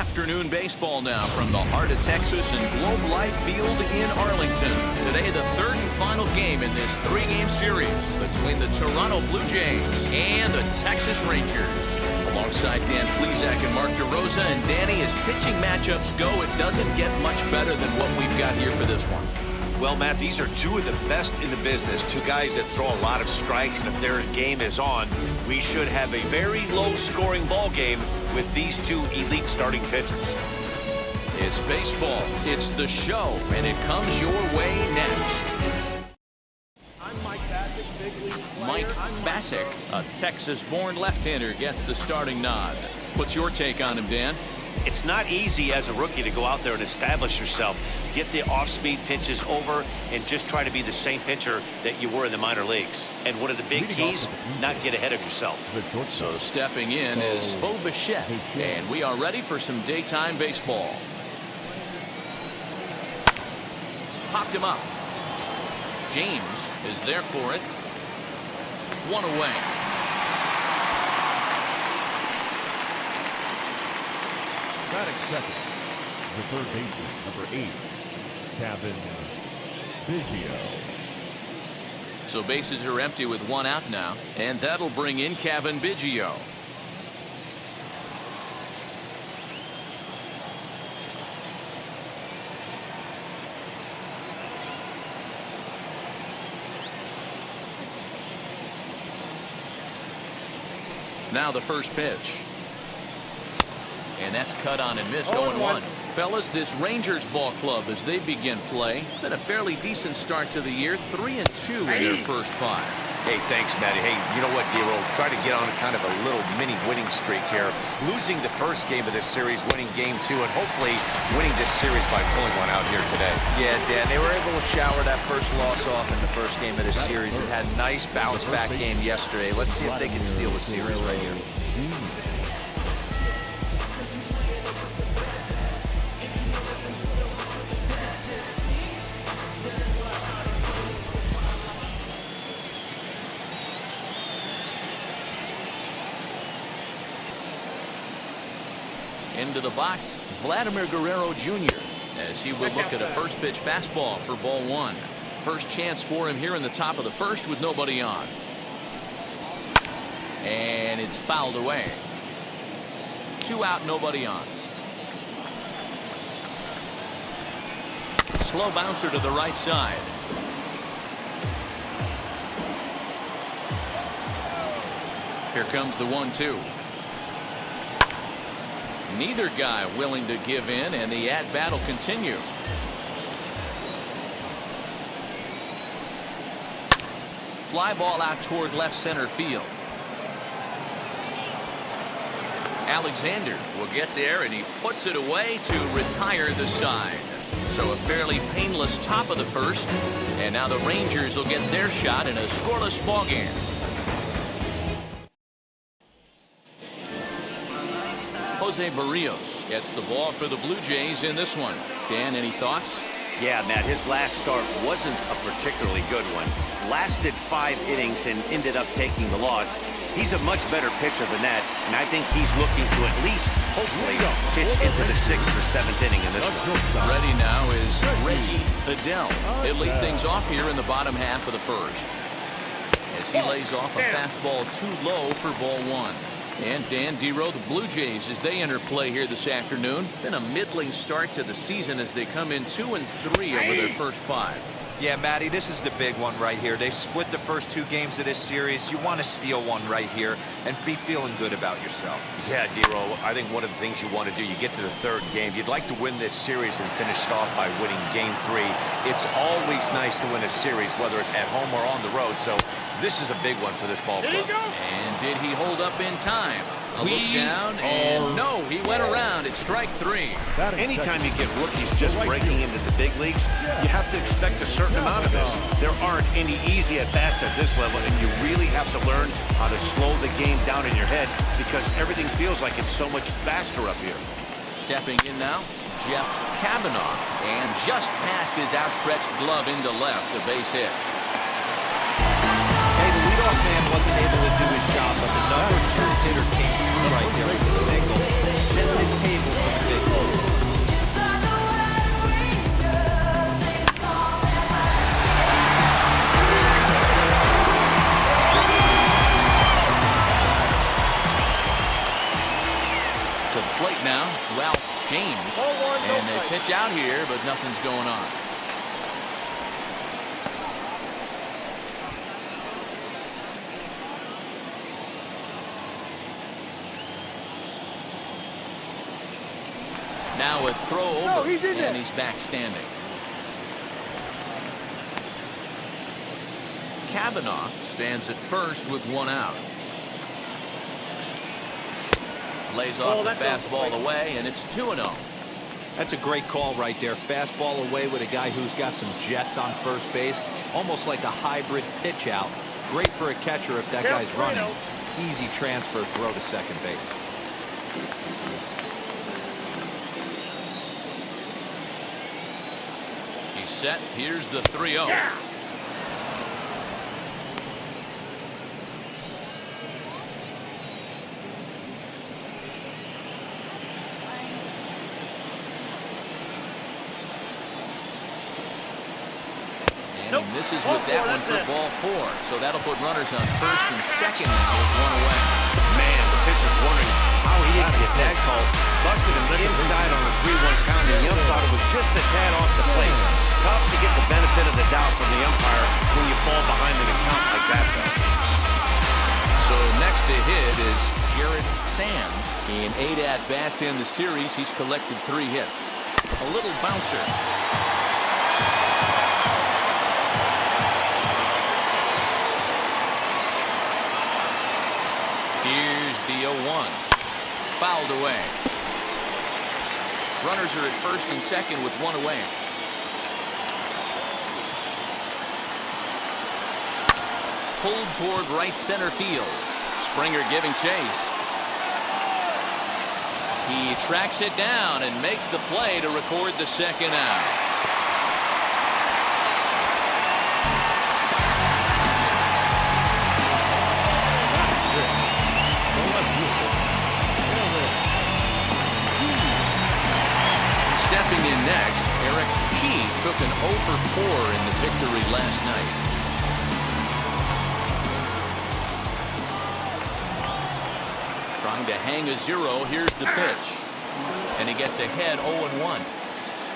Afternoon baseball now from the heart of Texas and Globe Life Field in Arlington. Today, the third and final game in this three-game series between the Toronto Blue Jays and the Texas Rangers. Alongside Dan Plesac and Mark DeRosa, and Danny, as pitching matchups go, it doesn't get much better than what we've got here for this one. Well, Matt, these are two of the best in the business. Two guys that throw a lot of strikes, and if their game is on, we should have a very low-scoring ball game with these two elite starting pitchers. It's baseball, it's the show, and it comes your way next. I'm Mike Bassick, big league player. Mike Bassick, a Texas-born left-hander, gets the starting nod. What's your take on him, Dan? It's not easy as a rookie to go out there and establish yourself, get the off-speed pitches over, and just try to be the same pitcher that you were in the minor leagues. And one of the big keys, not get ahead of yourself. So stepping in is Bo Bichette, and we are ready for some daytime baseball. Popped him up. James is there for it. One away. Batting second, the third baseman, number 8, Kevin Biggio. So bases are empty with one out now, and that'll bring in Kevin Biggio. Now the first pitch. And that's cut on and missed. 0-1. Fellas, this Rangers ball club, as they begin play, been a fairly decent start to the year. 3-2 in their first 5. Hey, thanks, Matty. Hey, you know what, D-Roll? Try to get on kind of a little mini winning streak here. Losing the first game of this series, winning game 2, and hopefully winning this series by pulling one out here today. Yeah, Dan, they were able to shower that first loss off in the first game of this series and had a nice bounce-back game yesterday. Let's see if they can steal the series right here. Into the box, Vladimir Guerrero Jr. as he will look at a first pitch fastball for ball 1. First chance for him here in the top of the first with nobody on. And it's fouled away. 2 out, nobody on. Slow bouncer to the right side. Here comes the 1-2. Neither guy willing to give in, and the at-bat will continue. Fly ball out toward left center field. Alexander will get there, and he puts it away to retire the side. So a fairly painless top of the first, and now the Rangers will get their shot in a scoreless ball game. Jose Barrios gets the ball for the Blue Jays in this one. Dan, any thoughts? Yeah, Matt, his last start wasn't a particularly good one. Lasted 5 innings and ended up taking the loss. He's a much better pitcher than that, and I think he's looking to at least, hopefully, pitch into the 6th or 7th inning in this one. Ready now is Reggie Adele. He'll lead things off here in the bottom half of the first, as he lays off a fastball too low for ball 1. And Dan Dero, the Blue Jays, as they enter play here this afternoon, been a middling start to the season as they come in 2-3 over their first 5. Yeah, Matty, this is the big one right here. They've split the first 2 games of this series. You want to steal one right here and be feeling good about yourself. Yeah, Dero, I think one of the things you want to do, you get to the 3rd game, you'd like to win this series and finish it off by winning game 3. It's always nice to win a series, whether it's at home or on the road. So this is a big one for this ball club. And did he hold up in time? A look down, and no, he went around. It's strike 3. Anytime you get rookies just breaking into the big leagues, you have to expect a certain amount of this. There aren't any easy at-bats at this level, and you really have to learn how to slow the game down in your head because everything feels like it's so much faster up here. Stepping in now, Jeff Kavanaugh, and just past his outstretched glove into left, a base hit. Hey, the leadoff man wasn't able to do his job, but the number 2 hitter came through right there with a single. Set the table for the big Ralph James. And they pitch out here, but nothing's going on. Now a throw over, and he's back standing. Kavanaugh stands at first with one out. Lays off the fastball away, and it's 2-0. That's a great call right there. Fastball away with a guy who's got some jets on first base. Almost like a hybrid pitch out. Great for a catcher if that guy's running. Easy transfer throw to second base. He's set. Here's the 3-0. Yeah. And he misses with that one for ball 4. So that'll put runners on first and second now with one away. Man, the pitcher's wondering how he didn't get that call. Busted him inside on a 3-1 count, and Young thought it was just a tad off the plate. Tough to get the benefit of the doubt from the umpire when you fall behind in a count like that, though. So next to hit is Jared Sands. In 8 at-bats in the series, he's collected 3 hits. A little bouncer. Here's the 0-1. Fouled away. Runners are at first and second with one away. Pulled toward right center field. Springer giving chase. He tracks it down and makes the play to record the second out. Stepping in next, Eric Chi took an 0 for 4 in the victory last night. Trying to hang a 0. Here's the pitch. And he gets ahead 0-1.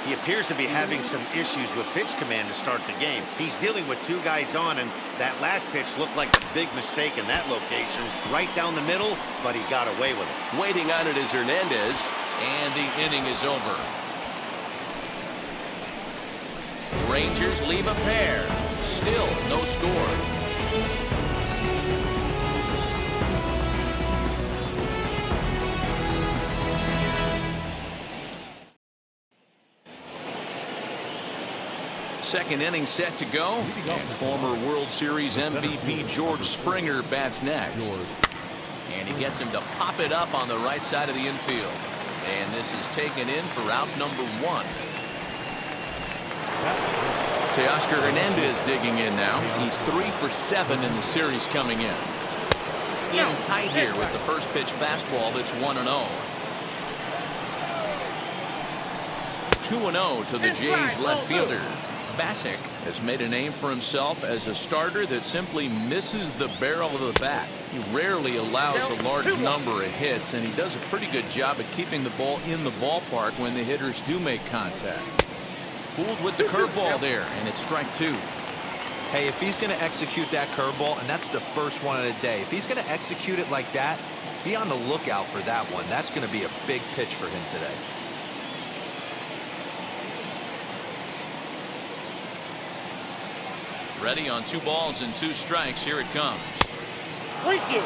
He appears to be having some issues with pitch command to start the game. He's dealing with 2 guys on, and that last pitch looked like a big mistake in that location. Right down the middle, but he got away with it. Waiting on it is Hernandez, and the inning is over. Rangers leave a pair. Still no score. Second inning set to go, and former World Series MVP George Springer bats next. And he gets him to pop it up on the right side of the infield. And this is taken in for out number 1. Teoscar Hernandez digging in now. He's 3 for 7 in the series coming in. In tight here with the first pitch fastball that's 1-0. 2-0 to the Jays left fielder. Bassick has made a name for himself as a starter that simply misses the barrel of the bat. He rarely allows a large number of hits, and he does a pretty good job at keeping the ball in the ballpark when the hitters do make contact. Fooled with the curveball there, and it's strike 2. Hey, if he's going to execute that curveball, and that's the first one of the day, if he's going to execute it like that, be on the lookout for that one. That's going to be a big pitch for him today. Ready on 2 balls and 2 strikes. Here it comes. Thank you.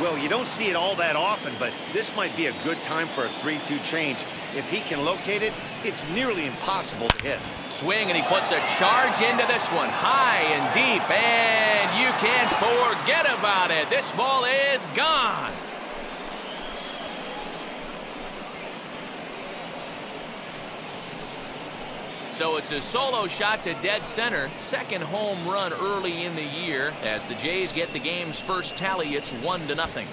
Well, you don't see it all that often, but this might be a good time for a 3-2 change. If he can locate it, it's nearly impossible to hit. Swing, and he puts a charge into this one. High and deep, and you can't forget about it. This ball is gone. So it's a solo shot to dead center. Second home run early in the year. As the Jays get the game's first tally, it's 1-0.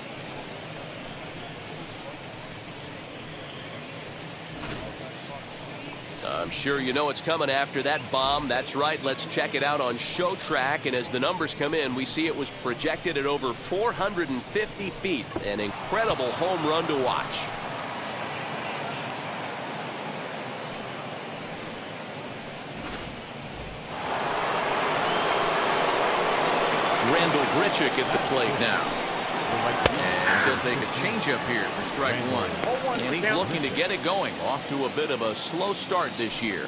I'm sure you know it's coming after that bomb. That's right. Let's check it out on Show Track. And as the numbers come in, we see it was projected at over 450 feet. An incredible home run to watch. Grichuk at the plate now. And he'll take a changeup here for strike one. And he's looking to get it going. Off to a bit of a slow start this year.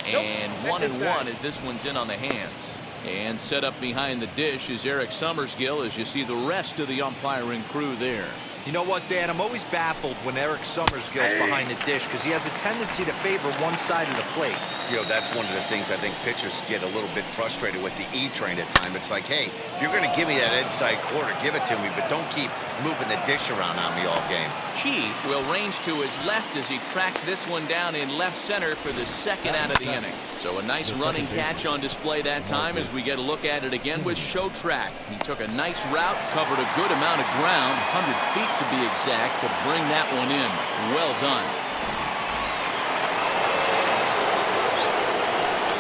And 1-1 as this one's in on the hands. And set up behind the dish is Eric Summersgill as you see the rest of the umpiring crew there. You know what, Dan? I'm always baffled when Eric Summersgill's behind the dish because he has a tendency to favor one side of the plate. You know, that's one of the things I think pitchers get a little bit frustrated with the E train at times. It's like, hey, if you're going to give me that inside quarter, give it to me, but don't keep moving the dish around on me all game. Chi will range to his left as he tracks this one down in left center for the second out of the inning. So a nice running catch on display that time as we get a look at it again with Show Track. He took a nice route, covered a good amount of ground, 100 feet to be exact, to bring that one in. Well done.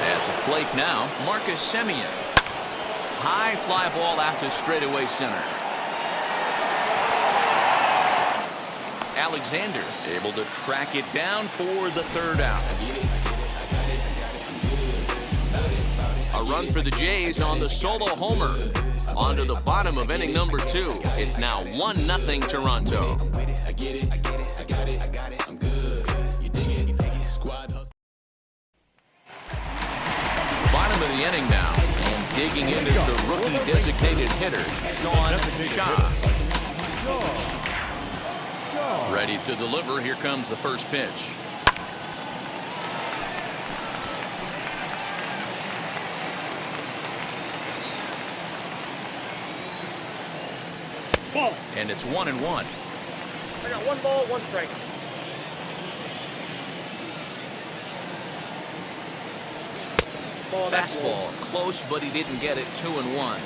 At the plate now, Marcus Semien. High fly ball out to straightaway center. Alexander able to track it down for the third out. A run for the Jays on the solo homer. On to the bottom of inning number 2. It's now 1-0 Toronto. Bottom of the inning now, and digging in is the rookie designated hitter, Sean Shaw. Ready to deliver. Here comes the first pitch. Ball. And it's 1-1. I got 1 ball, 1 strike. Ball, Fastball close, but he didn't get it. 2-1.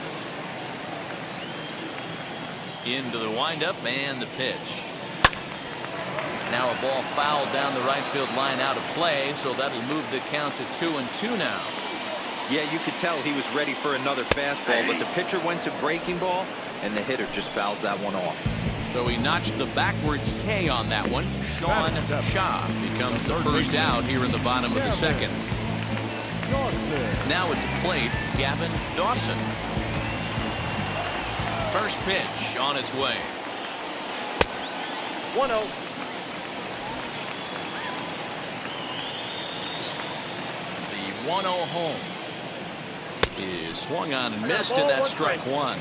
Into the windup and the pitch. Now a ball fouled down the right field line out of play, so that'll move the count to 2-2 now. Yeah, you could tell he was ready for another fastball, but the pitcher went to breaking ball, and the hitter just fouls that one off. So he notched the backwards K on that one. Sean Shaw becomes the first out here in the bottom of the second. Now at the plate, Gavin Dawson. First pitch on its way. 1-0. The 1-0 home is swung on and missed, and that's strike one.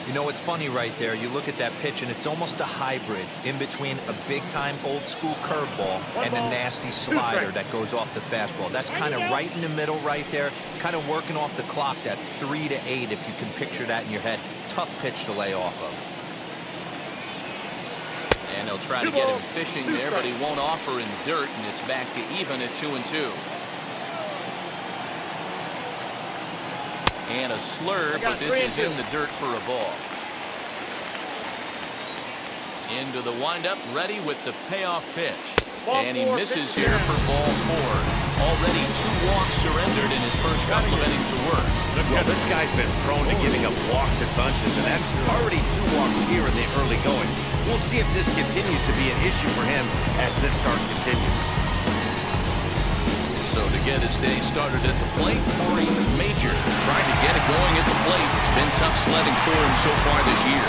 You know, it's funny right there. You look at that pitch, and it's almost a hybrid in between a big-time old-school curveball and a nasty slider that goes off the fastball. That's kind of right in the middle right there, kind of working off the clock, that 3 to 8, if you can picture that in your head. Tough pitch to lay off of. And they'll try to get him fishing there, but he won't offer in dirt, and it's back to even at 2-2. And a slur, but this is in the dirt for a ball. Into the windup, ready with the payoff pitch. And he misses here for ball 4. Already 2 walks surrendered in his first couple of innings of work. Well, this guy's been prone to giving up walks in bunches, and that's already 2 walks here in the early going. We'll see if this continues to be an issue for him as this start continues. So to get his day started at the plate, Corey Major tried to get it going at the plate. It's been tough sledding for him so far this year.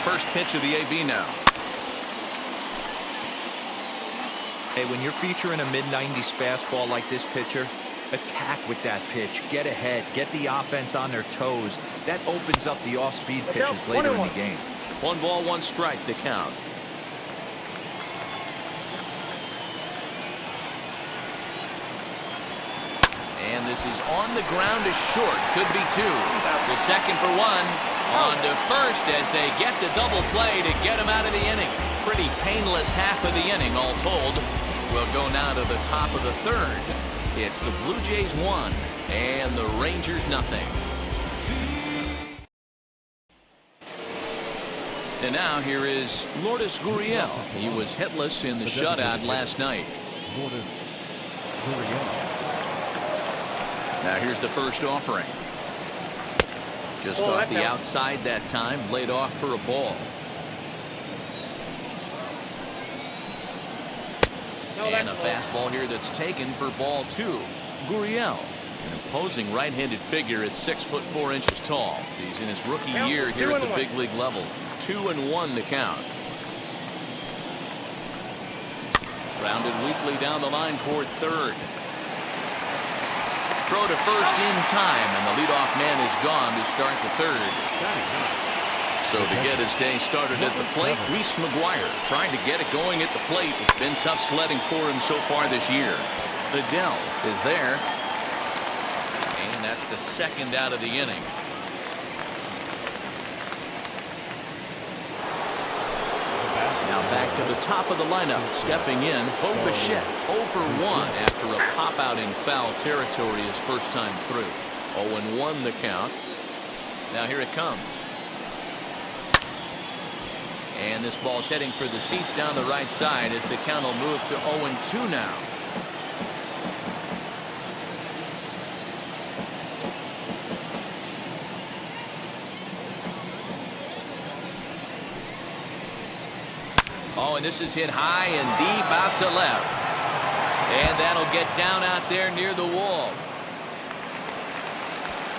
First pitch of the AB now. Hey, when you're featuring a mid-90s fastball like this pitcher, attack with that pitch. Get ahead. Get the offense on their toes. That opens up the off-speed pitches later in the game. 1 ball, 1 strike to count. And this is on the ground to short. Could be 2. The second for 1. On to first as they get the double play to get him out of the inning. Pretty painless half of the inning, all told. We'll go now to the top of the third. It's the Blue Jays 1 and the Rangers 0. And now here is Lourdes Gurriel. He was hitless in the shutout last night. Now here's the first offering. Just off the outside that time, laid off for a ball. And a fastball here that's taken for ball 2. Gurriel, an imposing right-handed figure at 6'4" tall. He's in his rookie year here at the big league level. 2-1 the count. Grounded weakly down the line toward third. Throw to first in time, and the leadoff man is gone to start the third. So to get his day started at the plate, Reese McGuire trying to get it going at the plate. It's been tough sledding for him so far this year. Adele is there, and that's the second out of the inning. Now back to the top of the lineup, stepping in, Bo Bichette, 0 for 1 after a pop-out in foul territory his first time through. 0-1 the count. Now here it comes. And this ball's heading for the seats down the right side as the count will move to 0-2 now. Oh, and this is hit high and deep out to left. And that'll get down out there near the wall.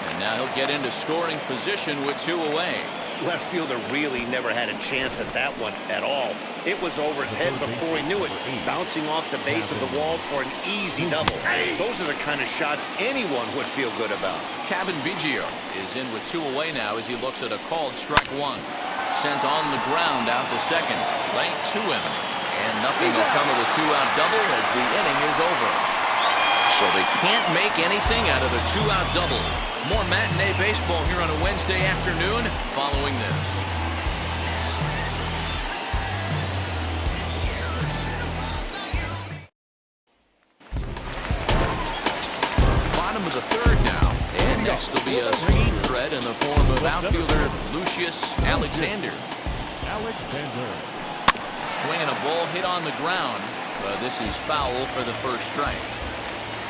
And now he'll get into scoring position with 2 away. Left fielder really never had a chance at that one at all. It was over his head before he knew it, bouncing off the base of the wall for an easy double. Those are the kind of shots anyone would feel good about. Kevin Biggio is in with 2 away now as he looks at a called strike 1. Sent on the ground out to second, right to him. And nothing will come of the 2-out double as the inning is over. So they can't make anything out of the 2-out double. More matinee baseball here on a Wednesday afternoon following this. Bottom of the third now. And next will be a speed threat in the form of outfielder Lucius Alexander. Swinging a ball hit on the ground. But this is foul for the first strike.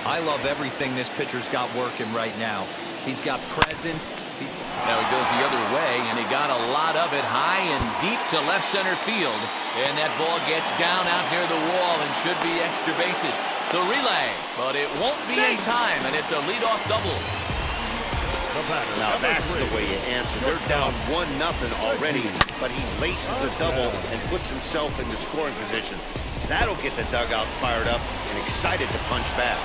I love everything this pitcher's got working right now. He's got presence. Now he goes the other way, and he got a lot of it high and deep to left center field. And that ball gets down out near the wall and should be extra bases. The relay, but it won't be in time, and it's a leadoff double. Now that's the way you answer. They're down 1-0 already, but he laces the double and puts himself in the scoring position. That'll get the dugout fired up and excited to punch back.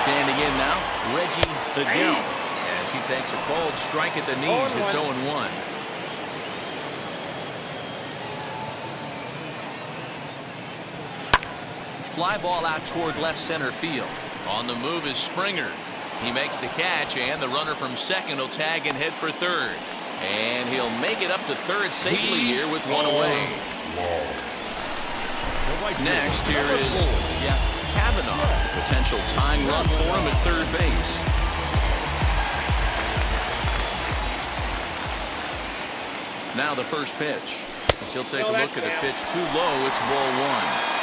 Standing in now, Reggie Adele. As he takes a cold strike at the knees, it's 0-1. Fly ball out toward left center field. On the move is Springer. He makes the catch, and the runner from second will tag and head for third. And he'll make it up to third safely here with 1 away. Next, here is Jeff Kavanaugh. Potential tying run for him at third base. Now the first pitch. As he'll take a look at the pitch too low, it's ball 1.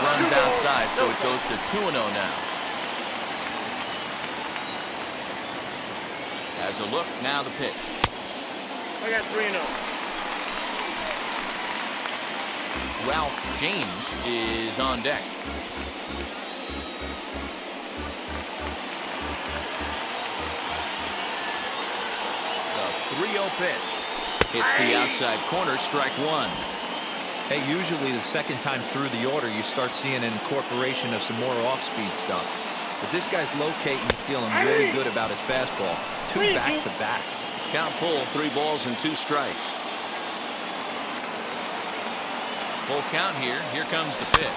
Runs outside, so it goes to 2-0 now. As a look, now the pitch. I got 3-0. Ralph James is on deck. The 3-0 pitch. Hits the outside corner, strike 1. Hey, usually the second time through the order, you start seeing an incorporation of some more off-speed stuff. But this guy's locating and feeling really good about his fastball. 2 back-to-back. Count full, 3 balls and 2 strikes. Full count here. Here comes the pitch.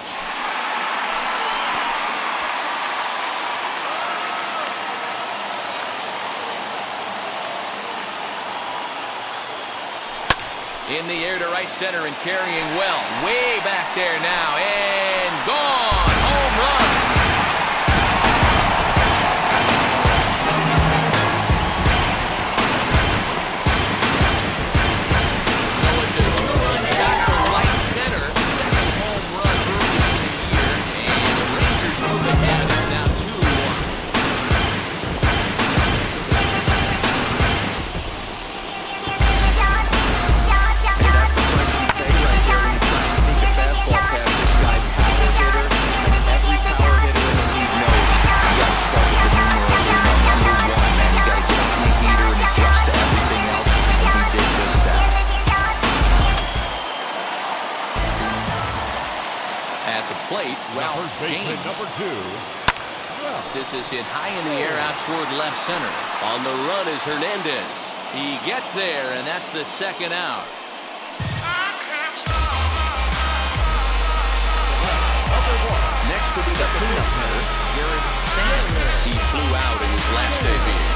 In the air to right center and carrying well. Way back there now. And gone. Home run. So it's a 2-run shot to right center. James. Number 2. This is hit high in the air out toward left center. On the run is Hernandez. He gets there, and that's the second out. Next will be the cleanup hitter, Jared Sanders. He flew out in his last debut.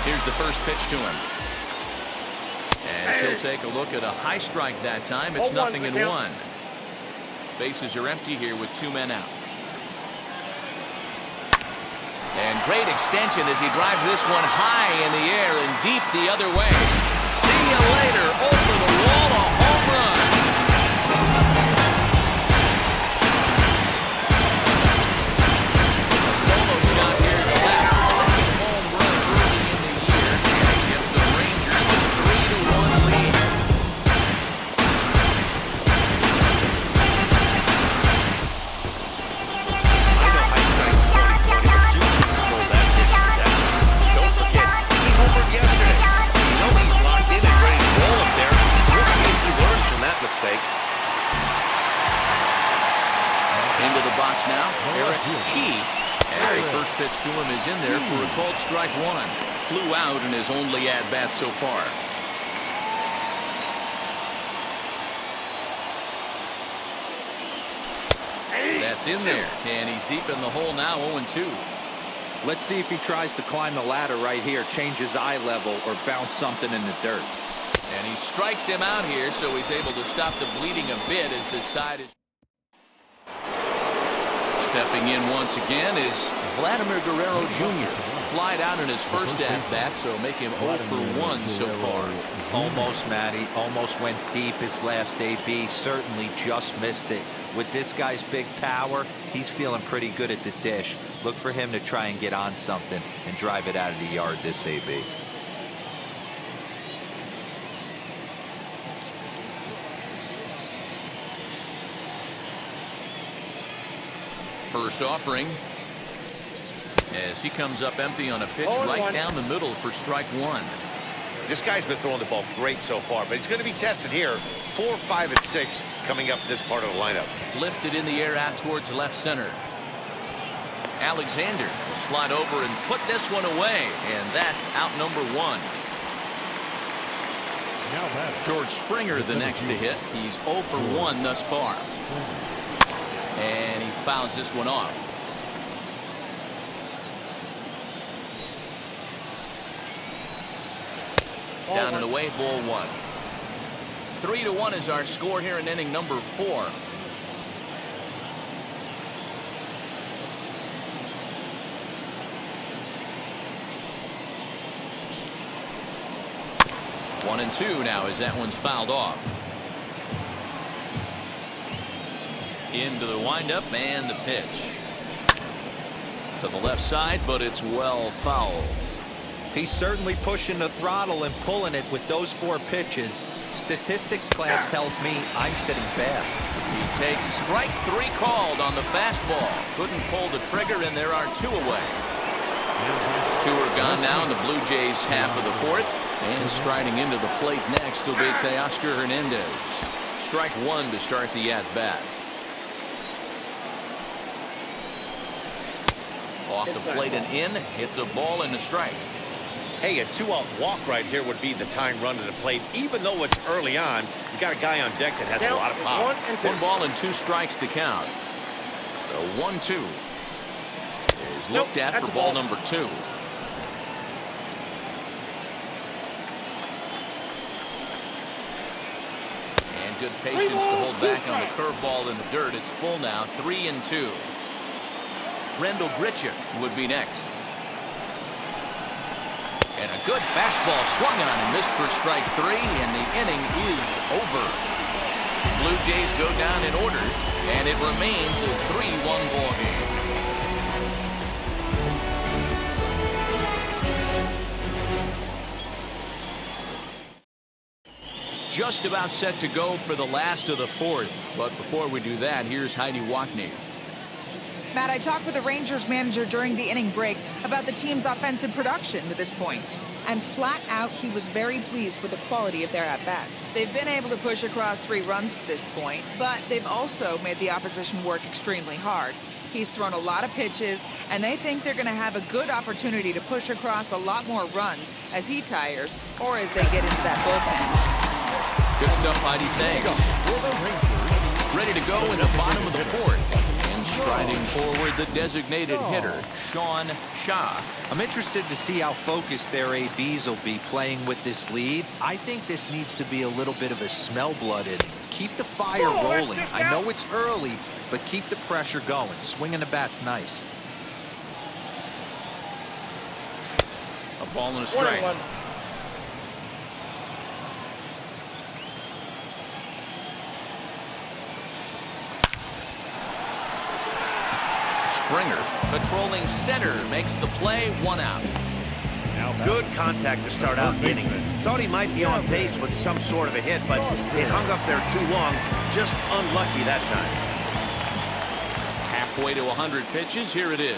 Here's the first pitch to him. As he'll take a look at a high strike that time. It's 0-1. Bases are empty here with 2 men out. And great extension as he drives this one high in the air and deep the other way. See you later. Over the wall, a home run. A solo shot here to left. Second home run early in the year. And it gives the Rangers a 3-1 lead. Mistake. Into the box now, Eric Chi. As the first pitch to him is in there for a called strike 1. Flew out in his only at-bat so far. That's in there, and he's deep in the hole now, 0-2. Let's see if he tries to climb the ladder right here, change his eye level, or bounce something in the dirt. And he strikes him out here, so he's able to stop the bleeding a bit as this side is. Stepping in once again is Vladimir Guerrero Jr. Flied out in his first at-bat, so make him 0 for 1 so far. Almost, Matty. Almost went deep his last AB. Certainly just missed it. With this guy's big power, he's feeling pretty good at the dish. Look for him to try and get on something and drive it out of the yard this AB. First offering as he comes up empty on a pitch right down the middle for strike 1. This guy's been throwing the ball great so far, but he's going to be tested here. 4, 5, and 6 coming up this part of the lineup. Lifted in the air out towards left center. Alexander will slide over and put this one away, and that's out number 1. George Springer the next to hit. He's 0 for 1 thus far. And he fouls this one off. Down and away, ball 1. 3-1 is our score here in inning number 4. One and 2 now as that one's fouled off. Into the windup and the pitch. To the left side, but it's well foul. He's certainly pushing the throttle and pulling it with those 4 pitches. Statistics class tells me I'm sitting fast. He takes strike 3 called on the fastball. Couldn't pull the trigger, and there are 2 away. 2 are gone now in the Blue Jays half of the 4th. And striding into the plate next will be Teoscar Hernandez. Strike 1 to start the at-bat. Off the plate and in. Hits a ball and a strike. Hey, a 2-out walk right here would be the time run to the plate. Even though it's early on, you got a guy on deck that has a lot of power. 1 ball and 2 strikes to count. The 1-2 is looked at for ball number 2. And good patience to hold back on the curveball in the dirt. It's full now, 3-2. Rendell Grichuk would be next. And a good fastball swung on and missed for strike 3, and the inning is over. Blue Jays go down in order, and it remains a 3-1 ball game. Just about set to go for the last of the 4th, but before we do that, here's Heidi Wackney. Matt, I talked with the Rangers manager during the inning break about the team's offensive production to this point. And flat out, he was very pleased with the quality of their at-bats. They've been able to push across 3 runs to this point, but they've also made the opposition work extremely hard. He's thrown a lot of pitches, and they think they're going to have a good opportunity to push across a lot more runs as he tires or as they get into that bullpen. Good stuff, Heidi. Thanks. Ready to go in the bottom of the 4th. And striding forward, the designated hitter, Sean Shaw. I'm interested to see how focused their ABs will be playing with this lead. I think this needs to be a little bit of a smell blood inning. Keep the fire rolling. I know it's early, but keep the pressure going. Swinging the bat's nice. A ball and a strike. Springer, patrolling center, makes the play, 1 out. Good contact to start out the inning. Thought he might be on base with some sort of a hit, but it hung up there too long. Just unlucky that time. Halfway to 100 pitches, here it is.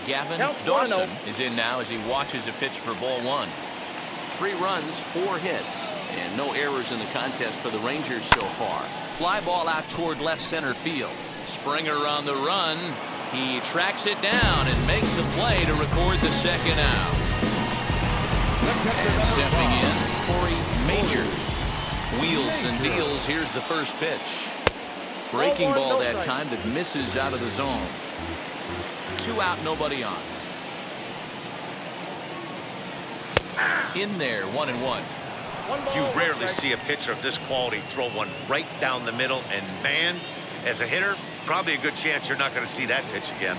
Gavin Dawson is in now as he watches a pitch for ball 1. 3 runs, 4 hits, and no errors in the contest for the Rangers so far. Fly ball out toward left center field. Springer on the run. He tracks it down and makes the play to record the 2nd out. And stepping in, Corey Major. Wheels and deals. Here's the first pitch. Breaking ball that time that misses out of the zone. 2 out, nobody on. In there, 1-1. You rarely see a pitcher of this quality throw one right down the middle, and man, as a hitter, probably a good chance you're not going to see that pitch again.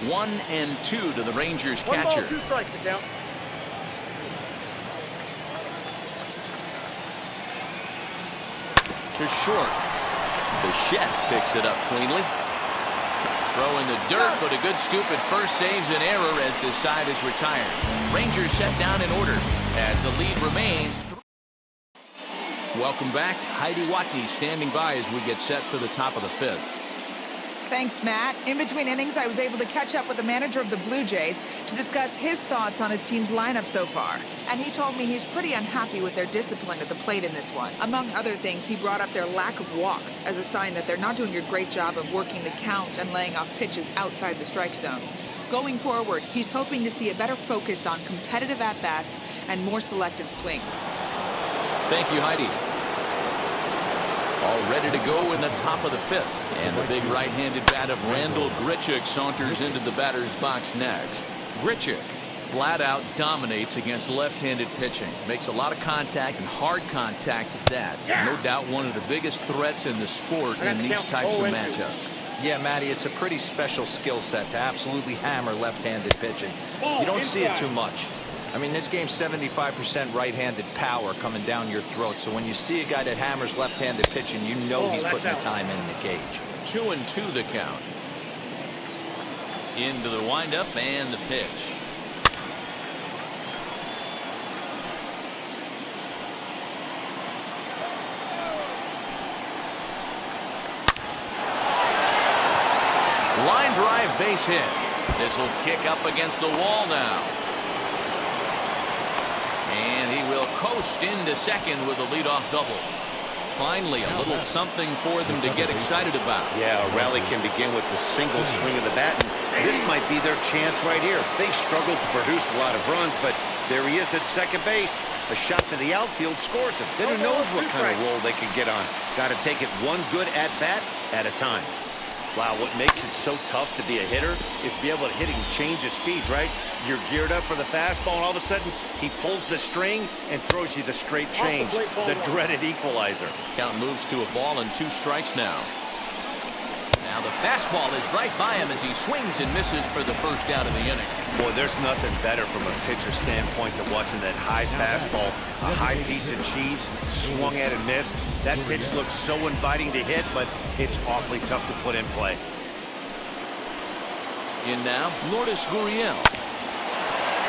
1-2 to the Rangers catcher. 1 ball, 2 strikes to count. To short. Bichette picks it up cleanly. Throw in the dirt, but a good scoop at first saves an error as the side is retired. Rangers set down in order as the lead remains. Welcome back. Heidi Watney standing by as we get set for the top of the 5th. Thanks, Matt. In between innings, I was able to catch up with the manager of the Blue Jays to discuss his thoughts on his team's lineup so far. And he told me he's pretty unhappy with their discipline at the plate in this one. Among other things, he brought up their lack of walks as a sign that they're not doing a great job of working the count and laying off pitches outside the strike zone. Going forward, he's hoping to see a better focus on competitive at-bats and more selective swings. Thank you, Heidi. All ready to go in the top of the 5th. And the big right-handed bat of Randall Grichuk saunters into the batter's box next. Grichuk flat out dominates against left-handed pitching. Makes a lot of contact and hard contact at that. No doubt one of the biggest threats in the sport in these types of matchups. Yeah, Matty, it's a pretty special skill set to absolutely hammer left-handed pitching. You don't see it too much. I mean, this game's 75% right-handed power coming down your throat. So when you see a guy that hammers left-handed pitching, you know he's putting the time in the cage. 2-2 the count. Into the windup and the pitch. Line drive base hit. This will kick up against the wall now. And he will coast into second with a leadoff double. Finally, a little something for them to get excited about. Yeah, a rally can begin with a single swing of the bat, and this might be their chance right here. They've struggled to produce a lot of runs, but there he is at second base. A shot to the outfield scores him. Then who knows what kind of roll they can get on. Got to take it one good at-bat at a time. Wow, what makes it so tough to be a hitter is to be able to hit and change the speeds, right? You're geared up for the fastball, and all of a sudden, he pulls the string and throws you the straight change, the dreaded equalizer. Count moves to a ball and 2 strikes now. Now the fastball is right by him as he swings and misses for the first out of the inning. Boy, there's nothing better from a pitcher standpoint than watching that high fastball, a high piece of cheese, swung at and missed. That pitch looks so inviting to hit, but it's awfully tough to put in play. In now, Lourdes Gurriel.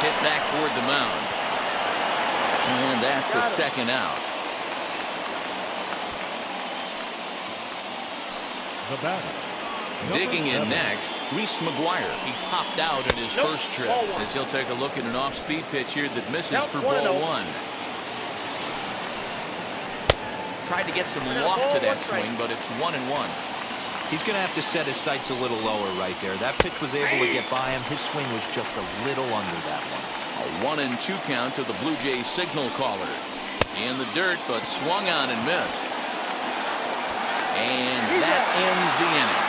Hit back toward the mound. And that's the second out. The batter, Digging in next, Reese McGuire. He popped out in his first trip. As he'll take a look at an off-speed pitch here that misses for ball 1. Tried to get some loft to that swing, but it's 1-1. He's going to have to set his sights a little lower right there. That pitch was able to get by him. His swing was just a little under that one. A 1-2 count to the Blue Jays signal caller. In the dirt, but swung on and missed. And that ends the inning.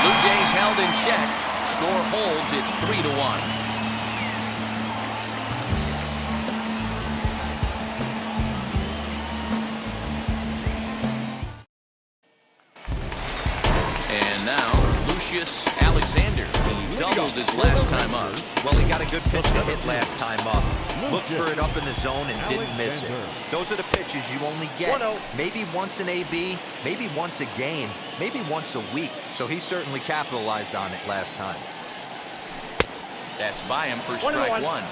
Blue Jays held in check. Score holds. It's 3-1. Alexander. He doubled his last time up. Well, he got a good pitch to hit last time up. Looked for it up in the zone and didn't miss it. Those are the pitches you only get maybe once an AB, maybe once a game, maybe once a week. So he certainly capitalized on it last time. That's by him for strike 1.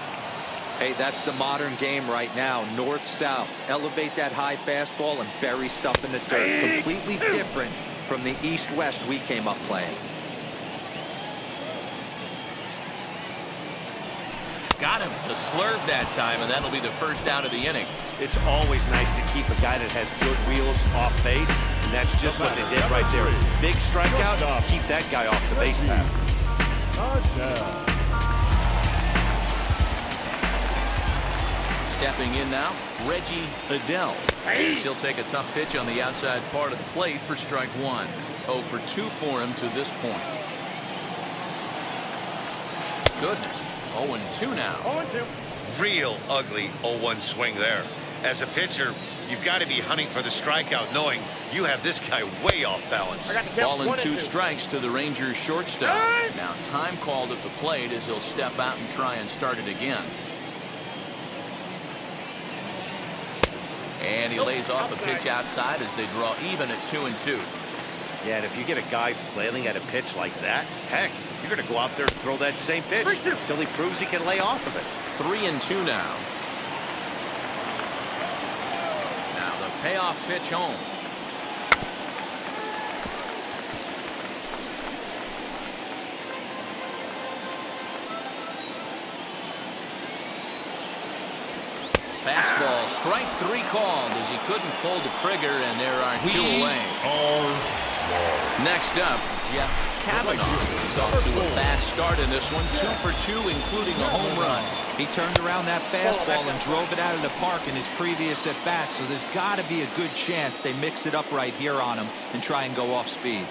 Hey, that's the modern game right now. North-south. Elevate that high fastball and bury stuff in the dirt. Completely different from the east-west we came up playing. Got him. The slurve that time, and that'll be the first out of the inning. It's always nice to keep a guy that has good wheels off base, and that's just what they did right there. Big strikeout, keep that guy off the base path. Stepping in now, Reggie Adele. He'll take a tough pitch on the outside part of the plate for strike 1. 0 for 2 for him to this point. Goodness. 0-2 now. 0-2. Real ugly 0-1 swing there. As a pitcher, you've got to be hunting for the strikeout, knowing you have this guy way off balance. Ball and 2 strikes to the Rangers shortstop. Now time called at the plate as he'll step out and try and start it again. And he lays off a pitch outside as they draw even at 2-2. Yeah, and if you get a guy flailing at a pitch like that, heck, you're going to go out there and throw that same pitch until he proves he can lay off of it. 3-2 now. Now the payoff pitch home. Fastball, strike 3 called as he couldn't pull the trigger, and there are 2 away. Next up, Jeff Kavanaugh. He's off to a fast start in this one, 2 for 2, including a home run. He turned around that fastball and drove it out of the park in his previous at-bat, so there's got to be a good chance they mix it up right here on him and try and go off speed.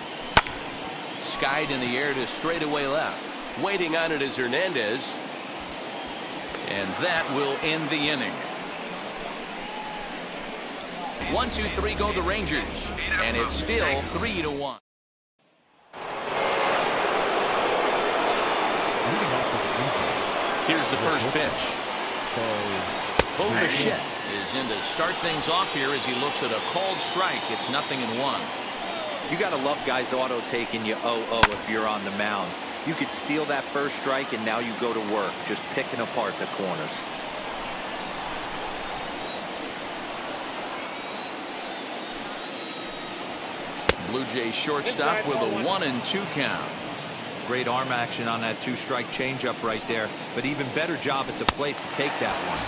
Skied in the air to straightaway left. Waiting on it is Hernandez. And that will end the inning. 1, 2, 3 go the Rangers, and it's still 3-1. Here's the first pitch. Bo Bichette is in to start things off here as he looks at a called strike. It's 0-1. You got to love guys auto taking you 0-0 if you're on the mound. You could steal that first strike and now you go to work, just picking apart the corners. Blue Jays shortstop with a 1-2 count. Great arm action on that 2-strike changeup right there, but even better job at the plate to take that one.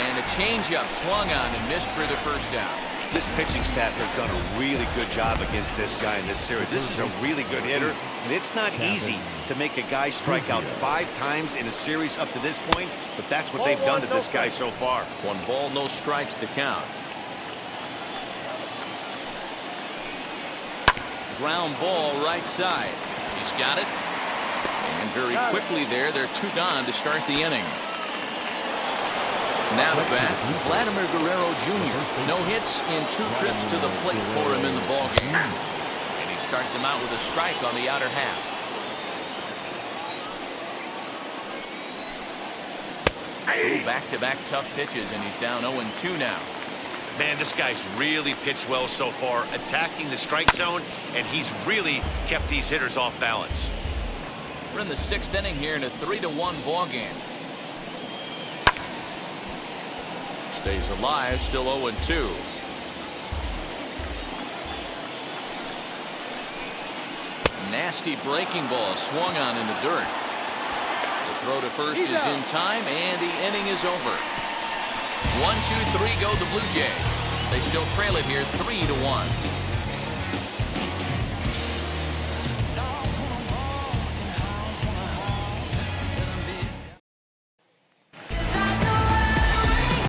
And a changeup swung on and missed for the first out. This pitching staff has done a really good job against this guy in this series. This is a really good hitter, and it's not easy to make a guy strike out 5 times in a series up to this point, but that's what they've done to this guy so far. 1 ball, no strikes to count. Ground ball right side. He's got it. And very quickly there, they're 2 gone to start the inning. Now to bat, Vladimir Guerrero Jr. No hits in 2 trips to the plate for him in the ballgame. And he starts him out with a strike on the outer half. Back-to-back tough pitches, and he's down 0-2 now. Man, this guy's really pitched well so far, attacking the strike zone, and he's really kept these hitters off balance. We're in the 6th inning here in a 3-1 ball game. Stays alive, still 0-2. Nasty breaking ball swung on in the dirt. The throw to first is in time, and the inning is over. 1, 2, 3 go the Blue Jays. They still trail it here 3-1.